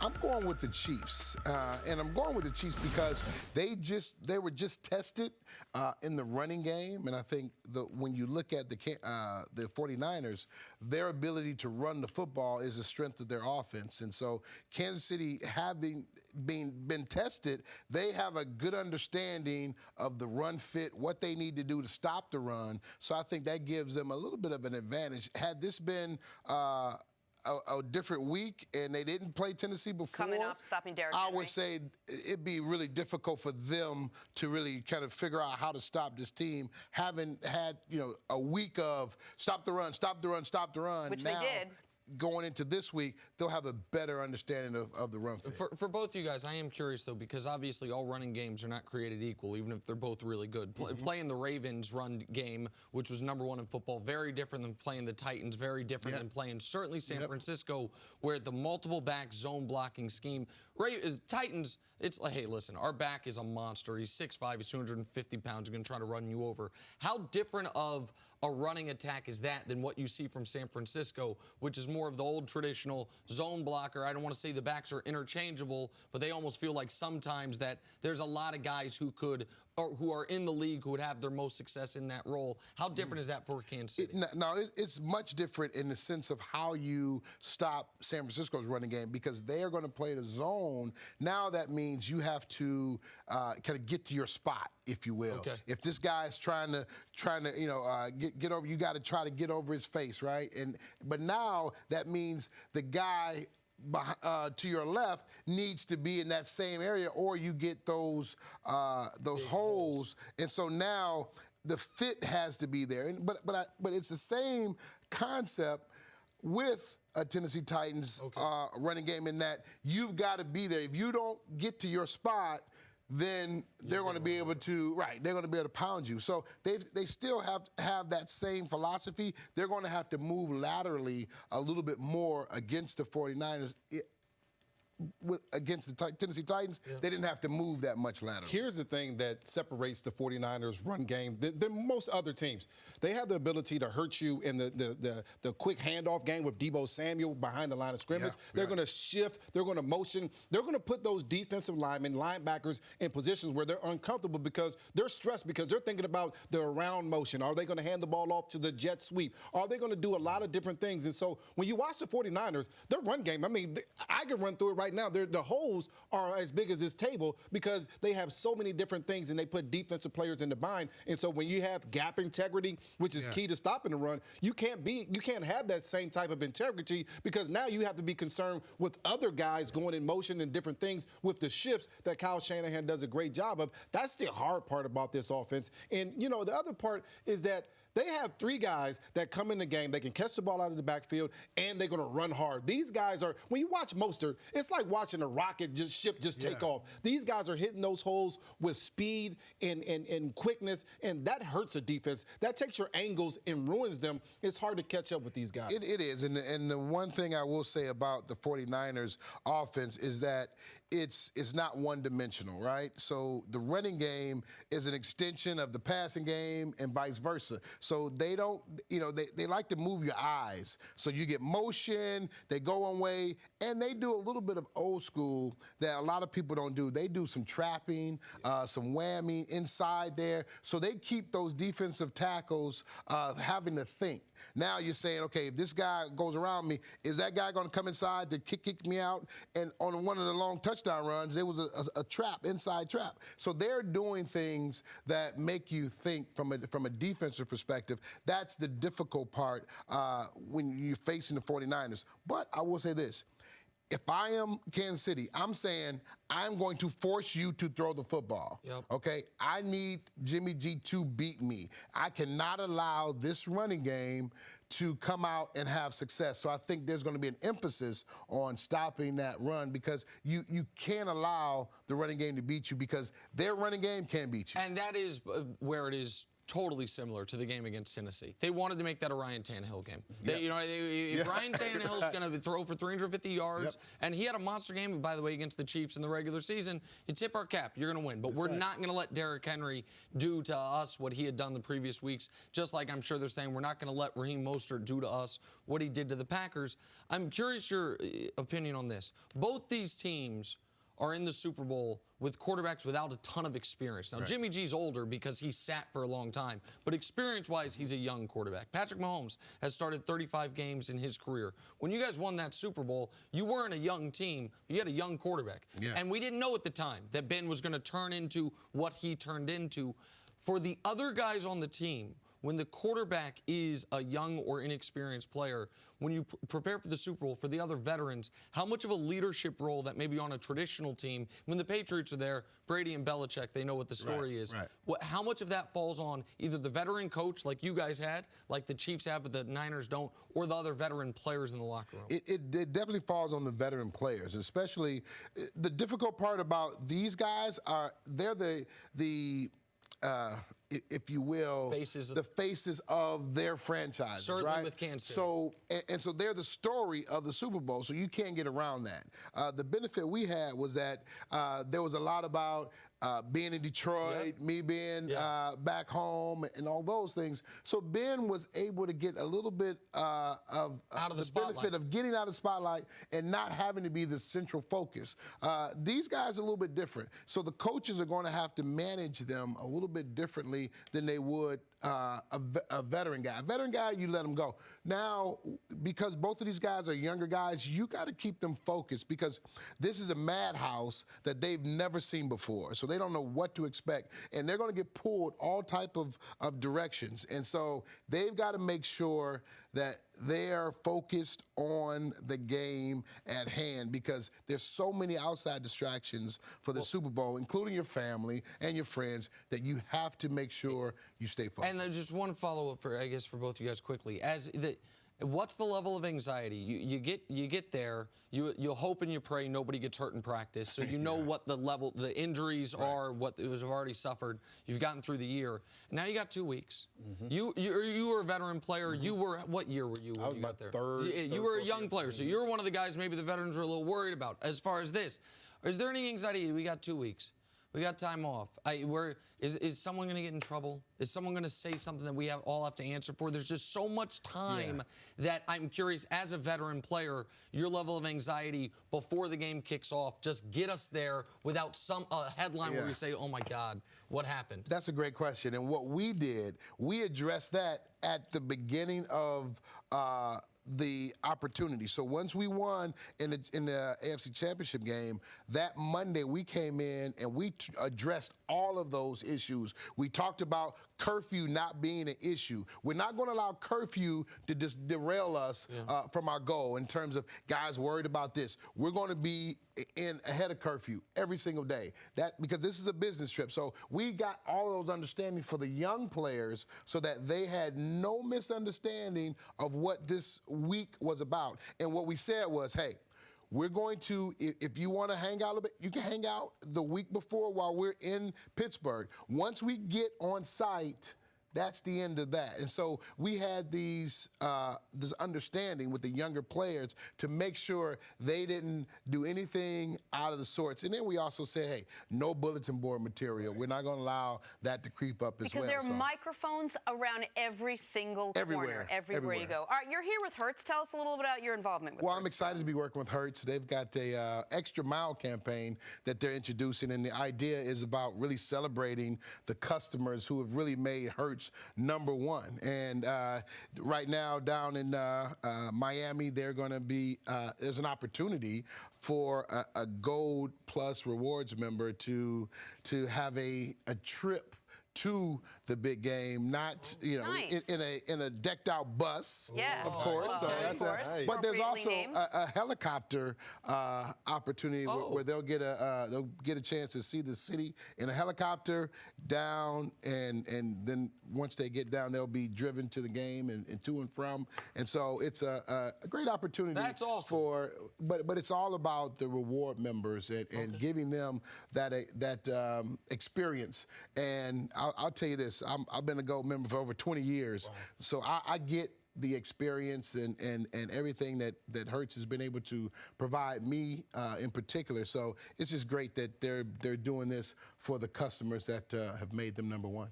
I'm going with the Chiefs, and I'm going with the Chiefs because they were just tested in the running game, and I think when you look at the 49ers, their ability to run the football is the strength of their offense, and so Kansas City, having been tested, they have a good understanding of the run fit, what they need to do to stop the run. So I think that gives them a little bit of an advantage. Had this been a different week and they didn't play Tennessee before, coming off stopping Derrick Henry, I would say it'd be really difficult for them to really kind of figure out how to stop this team, having had, a week of stop the run, stop the run, stop the run. Which now, they did. Going into this week, they'll have a better understanding of the run fit. For both you guys, I am curious, though, because obviously all running games are not created equal, even if they're both really good. Playing the Ravens run game, which was #1 in football, very different than playing the Titans, very different than playing certainly San Francisco, where the multiple back zone blocking scheme. Titans, it's like, hey, listen, our back is a monster. He's 6'5", he's 250 pounds. He's going to try to run you over. How different of a running attack is that than what you see from San Francisco, which is more of the old traditional zone blocker? I don't want to say the backs are interchangeable, but they almost feel like sometimes that there's a lot of guys who are in the league who would have their most success in that role. How different is that for Kansas City? It's much different in the sense of how you stop San Francisco's running game, because they are going to play the zone. Now that means you have to kind of get to your spot, if you will. Okay. If this guy is trying to get over, you got to try to get over his face, right? But now that means the guy to your left needs to be in that same area, or you get those holes. And so now the fit has to be there. But it's the same concept with a Tennessee Titans running game, in that you've got to be there. If you don't get to your spot, then they're going to be able to, they're going to be able to pound you. So they still have that same philosophy. They're going to have to move laterally a little bit more against the 49ers. Against the Tennessee Titans, they didn't have to move that much laterally. Here's the thing that separates the 49ers run game than most other teams. They have the ability to hurt you in the quick handoff game with Deebo Samuel behind the line of scrimmage. They're going to shift. They're going to motion. They're going to put those defensive linebackers in positions where they're uncomfortable because they're stressed, because they're thinking about the around motion. Are they going to hand the ball off to the jet sweep? Are they going to do a lot of different things? And so when you watch the 49ers, their run game, I mean, I can run through it right now. The holes are as big as this table because they have so many different things, and they put defensive players in the bind. And so when you have gap integrity, which is key to stopping the run, you can't have that same type of integrity, because now you have to be concerned with other guys going in motion and different things with the shifts that Kyle Shanahan does a great job of. That's the hard part about this offense. And, the other part is that they have 3 guys that come in the game. They can catch the ball out of the backfield, and they're going to run hard. These guys are, when you watch Mostert, it's like watching a rocket ship take off. These guys are hitting those holes with speed and quickness, and that hurts a defense. That takes your angles and ruins them. It's hard to catch up with these guys. It is. And the one thing I will say about the 49ers offense is that it's not one-dimensional, right? So the running game is an extension of the passing game and vice versa. So they don't, they like to move your eyes. So you get motion, they go one way, and they do a little bit of old school that a lot of people don't do. They do some trapping, some whamming inside there. So they keep those defensive tackles having to think. Now you're saying, okay, if this guy goes around me, is that guy going to come inside to kick me out? And on one of the long touchdown runs, there was a trap, inside trap. So they're doing things that make you think from a defensive perspective. That's the difficult part when you're facing the 49ers. But I will say this. If I am Kansas City, I'm saying I'm going to force you to throw the football. Okay? I need Jimmy G to beat me. I cannot allow this running game to come out and have success. So I think there's going to be an emphasis on stopping that run, because you can't allow the running game to beat you, because their running game can beat you. And that is where it is totally similar to the game against Tennessee. They wanted to make that a Ryan Tannehill game. If Ryan Tannehill's going to throw for 350 yards, and he had a monster game, by the way, against the Chiefs in the regular season, you tip our cap, you're going to win. But we're not going to let Derrick Henry do to us what he had done the previous weeks, just like I'm sure they're saying we're not going to let Raheem Mostert do to us what he did to the Packers. I'm curious your opinion on this. Both these teams are in the Super Bowl with quarterbacks without a ton of experience. Now, Jimmy G's older because he sat for a long time, but experience-wise, he's a young quarterback. Patrick Mahomes has started 35 games in his career. When you guys won that Super Bowl, you weren't a young team. You had a young quarterback. And we didn't know at the time that Ben was going to turn into what he turned into. For the other guys on the team, when the quarterback is a young or inexperienced player, when you prepare for the Super Bowl, for the other veterans, how much of a leadership role that maybe on a traditional team, when the Patriots are there, Brady and Belichick, they know what the story is. How much of that falls on either the veteran coach like you guys had, like the Chiefs have but the Niners don't, or the other veteran players in the locker room? It definitely falls on the veteran players, especially the difficult part about these guys are they're the if you will, the faces of their franchises, certainly with Kansas City. So, so they're the story of the Super Bowl, so you can't get around that. The benefit we had was that there was a lot about being in Detroit, me being back home, and all those things. So Ben was able to get a little bit of the benefit of getting out of the spotlight and not having to be the central focus. These guys are a little bit different. So the coaches are going to have to manage them a little bit differently than they would a veteran guy. A veteran guy, you let him go. Now, because both of these guys are younger guys, you got to keep them focused because this is a madhouse that they've never seen before. So they don't know what to expect, and they're going to get pulled all type of directions. And so they've got to make sure that they are focused on the game at hand because there's so many outside distractions for the Super Bowl, including your family and your friends, that you have to make sure you stay focused. And there's just one follow-up for, I guess, for both you guys quickly. What's the level of anxiety? You get there, you'll hope and you pray nobody gets hurt in practice, so you know what the injuries are, what it was already suffered. You've gotten through the year. Now you got 2 weeks. You were a veteran player. You were, what year were you when you got there? You were a young player, so you're one of the guys maybe the veterans were a little worried about. As far as this, is there any anxiety? We got 2 weeks. We got time off. Is someone going to get in trouble? Is someone going to say something that we all have to answer for? There's just so much time that I'm curious, as a veteran player, your level of anxiety before the game kicks off, just get us there without a headline where we say, oh, my God, what happened? That's a great question. And what we did, we addressed that at the beginning of the opportunity. So once we won in the AFC Championship game, that Monday we came in and we addressed all of those issues. We talked about curfew not being an issue. We're not going to allow curfew to just derail us from our goal in terms of guys worried about this. We're going to be ahead of curfew every single day. Because this is a business trip. So we got all those understanding for the young players so that they had no misunderstanding of what this week was about. And what we said was, hey, we're going to, if you want to hang out a bit, you can hang out the week before while we're in Pittsburgh. Once we get on site, that's the end of that. And so we had this understanding with the younger players to make sure they didn't do anything out of the sorts. And then we also said, hey, no bulletin board material. We're not going to allow that to creep up as well. Because there are microphones around every single corner, everywhere you go. All right, you're here with Hertz. Tell us a little bit about your involvement with Hertz. Well, I'm excited to be working with Hertz. They've got a extra mile campaign that they're introducing, and the idea is about really celebrating the customers who have really made Hertz #1. And right now down in Miami, they're going to be there's an opportunity for a Gold Plus Rewards member to have a trip to the big game, not in a decked out bus, of course. But there's also a helicopter opportunity where they'll get a chance to see the city in a helicopter down, and then once they get down, they'll be driven to the game and to and from. And so it's a great opportunity. That's awesome. But it's all about the reward members and giving them that experience. And I'll I'll tell you this. I've been a Gold member for over 20 years, so I get the experience and everything that Hertz has been able to provide me in particular. So it's just great that they're doing this for the customers that have made them #1.